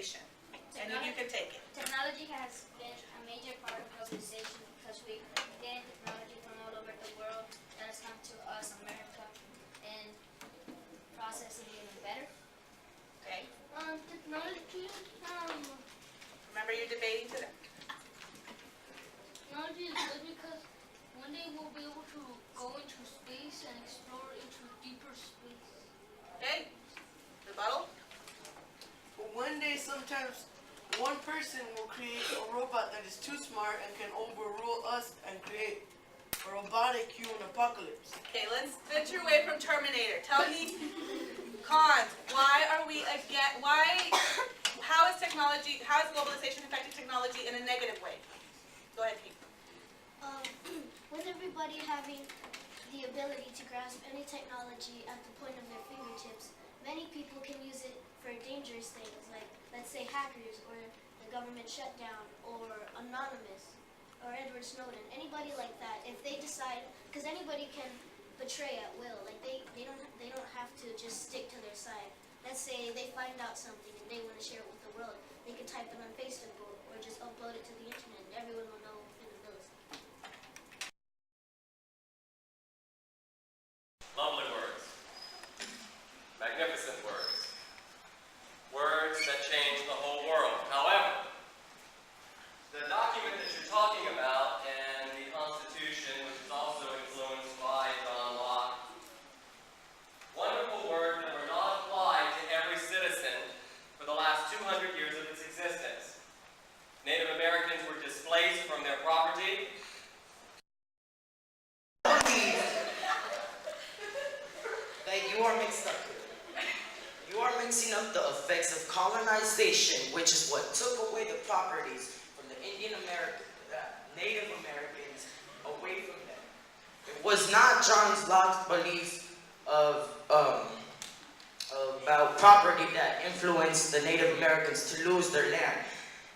globalization. And you can take it. Technology has been a major part of globalization because we gain technology from all over the world that has come to us, America, and process it even better. Okay. Technology, Remember you're debating today. technology is good because one day we'll be able to go into space and explore into deeper space. Okay. Rebuttal? But one day, sometimes, one person will create a robot that is too smart and can overrule us and create a robotic human apocalypse. Okay, let's venture away from Terminator. Tell me, cons. Why are we again? How is globalization affecting technology in a negative way? Go ahead, Pete. With everybody having the ability to grasp any technology at the point of their fingertips, many people can use it for dangerous things, like, let's say, hackers, or the government shutdown, or Anonymous, or Edward Snowden. Anybody like that, if they decide, because anybody can betray at will, like they don't have to just stick to their side. Let's say they find out something and they want to share it with the world. They can type it on Facebook or just upload it to the internet, and everyone will know within a millisecond. Lovely words. Magnificent words. Words that change the whole world. However, the document that you're talking about and the Constitution, which is also influenced by John Locke, wonderful words that were not applied to every citizen for the last 200 years of its existence. Native Americans were displaced from their property. That you are mixed up here. You are mixing up the effects of colonization, which is what took away the properties from the Native Americans away from them. It was not John Locke's belief about property that influenced the Native Americans to lose their land.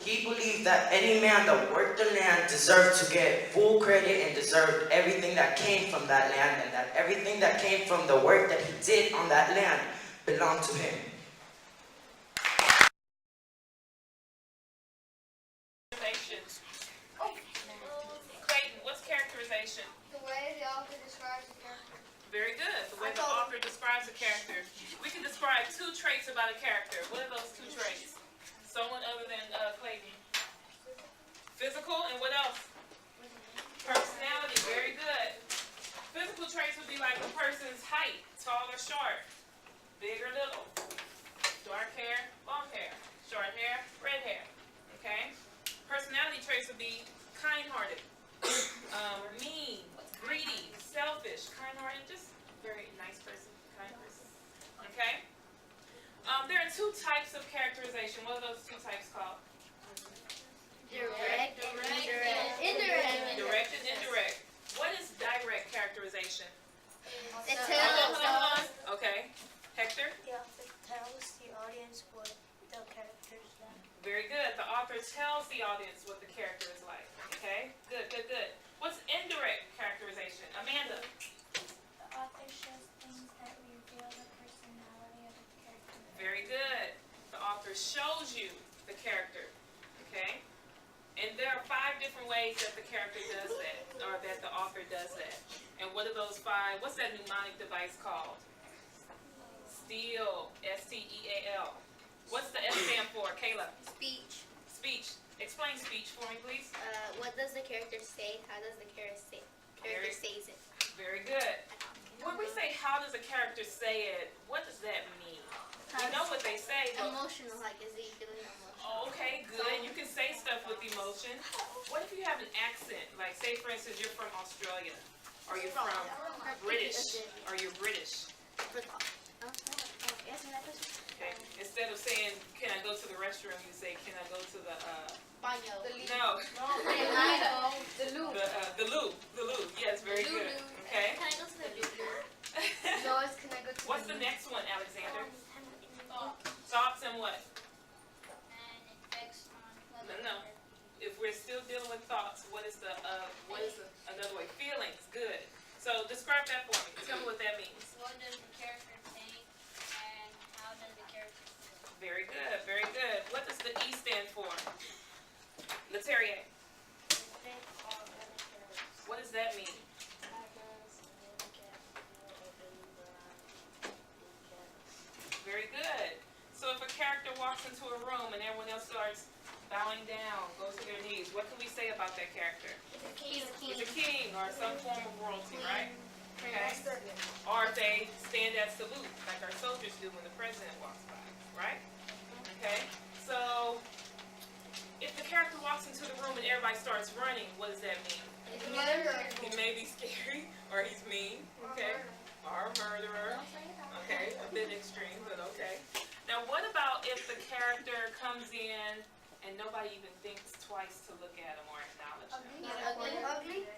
He believed that any man that worked the land deserved to get full credit and deserved everything that came from that land, and that everything that came from the work that he did on that land belonged to him. Clayton, what's characterization? The way the author describes the character. Very good. The way the author describes a character. We can describe two traits about a character. What are those two traits? Someone other than Clayton. Physical, and what else? Personality. Very good. Physical traits would be like a person's height, tall or short, big or little, dark hair, long hair, short hair, red hair. Okay? Personality traits would be kind-hearted, mean, greedy, selfish, kind-hearted, just very nice person, kind person. Okay? There are two types of characterization. What are those two types called? Direct and indirect. Direct and indirect. What is direct characterization? It Hold on. Okay. Hector? The author tells the audience what the character is like. Very good. The author tells the audience what the character is like. Okay? Good, good, good. What's indirect characterization? Amanda? The author shows things that reveal the personality of the character. Very good. The author shows you the character. Okay? And there are 5 different ways that the character does that, or that the author does that. And what are those 5? What's that mnemonic device called? STEAL. S-T-E-A-L. What's the S stand for, Kayla? Speech. Speech. Explain speech for me, please. What does the character say? How does the character say? Character says it. Very good. When we say how does a character say it, what does that mean? We know what they say, but... Emotional, like is he feeling emotional? Oh, okay, good. You can say stuff with emotion. What if you have an accent? Like, say, for instance, you're from Australia, or you're from British, or you're British. Okay. Instead of saying, can I go to the restroom, you say, can I go to the, Baño. no. The loo. The loo. The loo. Yes, very good. Okay. Can I go to the loo? No, it's can I go to What's the next one, Alexander? Thoughts and what? And effects on No. If we're still dealing with thoughts, what is another way? Feelings. Good. So describe that for me. Tell me what that means. What does the character think and how does the character feel? Very good. Very good. What does room and everyone else starts bowing down, goes to their knees, what can we say about that character? He's a He's a king or some form of royalty, right? Okay. Or if they stand at salute, like our soldiers do when the president walks by, right? Okay. So if the character walks into the room and everybody starts running, what does that mean? He may be scary, or he's mean, okay? Or a murderer. Okay, a bit extreme, but okay. Now what about if the character comes in and nobody even thinks twice to look at him or acknowledge him? ugly.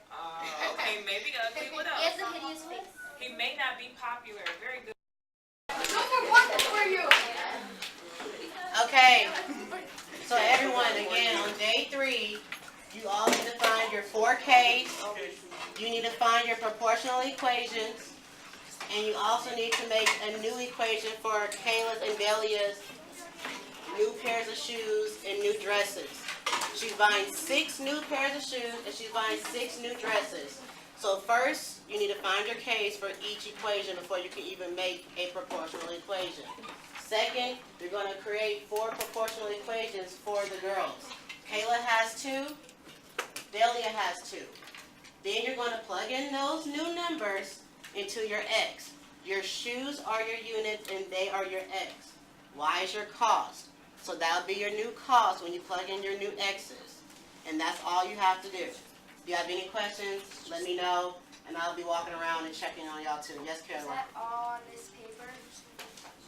Okay, maybe ugly. What He has else? a hideous face. He may not be popular. Very good. Okay, so everyone, again, on day 3, you all need to find your 4 Ks. You need to find your proportional equations. And you also need to make a new equation for Kayla's and Delia's new pairs of shoes and new dresses. She's buying 6 new pairs of shoes and she's buying 6 new dresses. So first, you need to find your K's for each equation before you can even make a proportional equation. Second, you're going to create 4 proportional equations for the girls. Kayla has 2, Delia has 2. Then you're going to plug in those new numbers into your X. Your shoes are your units and they are your X. Y is your cost. So that'll be your new cost when you plug in your new X's. And that's all you have to do. If you have any questions, let me know, and I'll be walking around and checking on y'all too. Yes, Caroline? Is that all on this paper?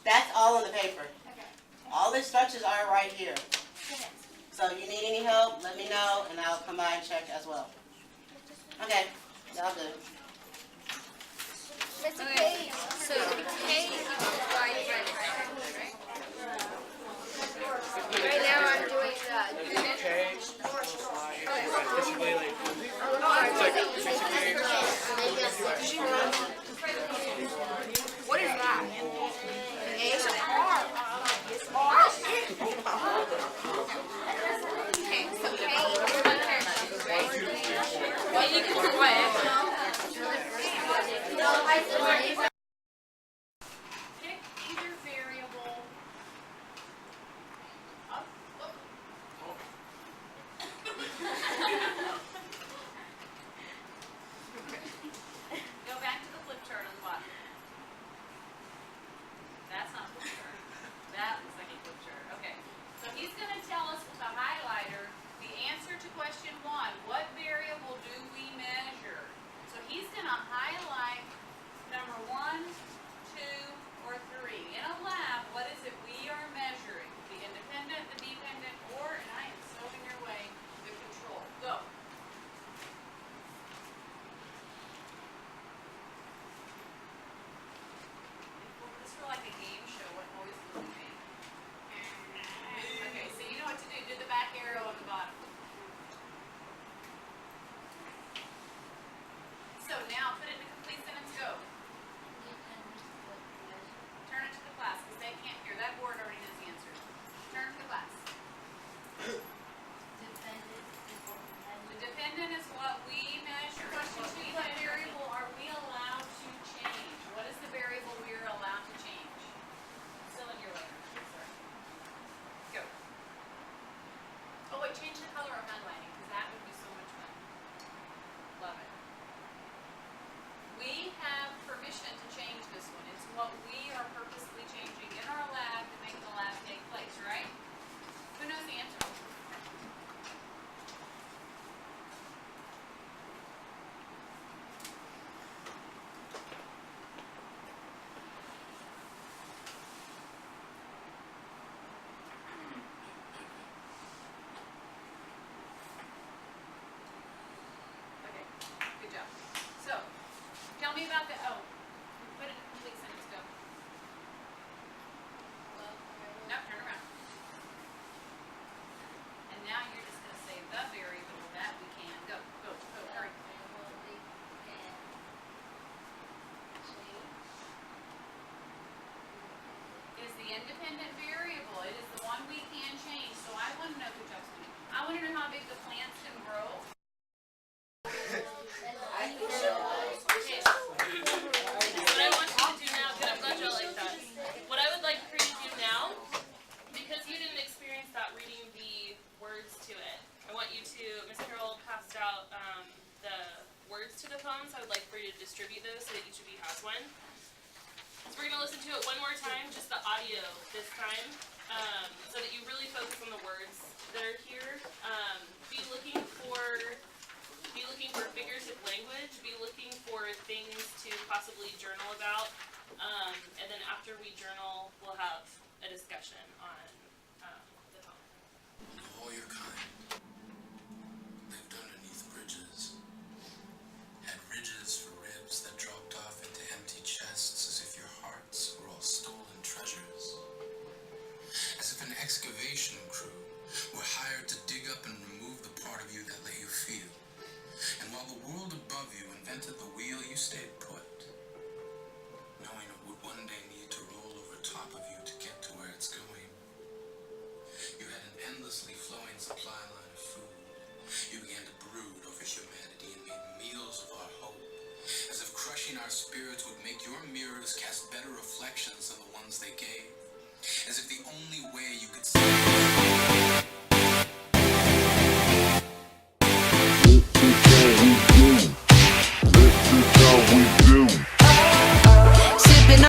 That's all on the paper. Okay. All the instructions are right here. So if you need any help, let me know, and I'll come by and check as well. Okay, y'all good. Okay, so the K equals Y divided by X, right? Right now I'm doing the unit. K equals Y. Basically, like, it's What is that? It's an R. It's R. Okay, so K equals one pair of shoes, right? Y equals what? Pick either variable. Go back to the flip chart on the bottom. That's not a flip chart. That looks like a flip chart. Okay. So he's going to tell us with the highlighter the answer to question 1. What variable do we measure? So he's going to highlight number 1, 2, or 3. In a lab, what is it we are measuring? The independent, the dependent, or, and I am so in your way, the control. Go. This is like a game show. What noise will it make? Okay, so you know what to do. Do the back arrow on the bottom. So now put it in a complete sentence. Go. Turn it to the class because they can't hear. That board already knows the answer. Turn to the class. The dependent is what we measure. Question 2, what variable are we allowed to change? What is the variable we are allowed to change? Still in your letter. Sorry. Go. Oh wait, change the color of highlighting because that would be so much fun. Love it. We have permission to change this one. It's what we are purposely changing in our lab to make the lab take place, right? Who knows the answer? Okay, good job. So, tell me about the, put it in a complete sentence, go. No, turn around. And now you're just gonna say the variable that we can, go, hurry. Is the independent variable, it is the one we can change, so I wanna know, good job, Sweetie. I wanna know how big the plants can grow. What I want you to do now, good, I'm glad y'all like that. What I would like for you to do now, because you didn't experience to the poems, I would like for you to distribute those so that each of you has one. So we're going to listen to it one more time, just the audio this time, so that you really focus on the words that are here. Be looking for figurative language, be looking for things to possibly journal about, and then after we journal, we'll have a discussion on the poem. All your kind lived underneath bridges, had ridges for ribs that dropped off into empty chests as if your hearts were all stolen treasures. As if an excavation crew were hired to dig up and remove the part of you that let you feel. And while the world above you invented the wheel, you stayed put, knowing it would one day need to roll over top of you to get to where it's going. You had an endlessly flowing supply line of food. You began to brood over humanity and made meals of our hope, as if crushing our spirits would make your mirrors cast better reflections than the ones they gave, as if the only way you could see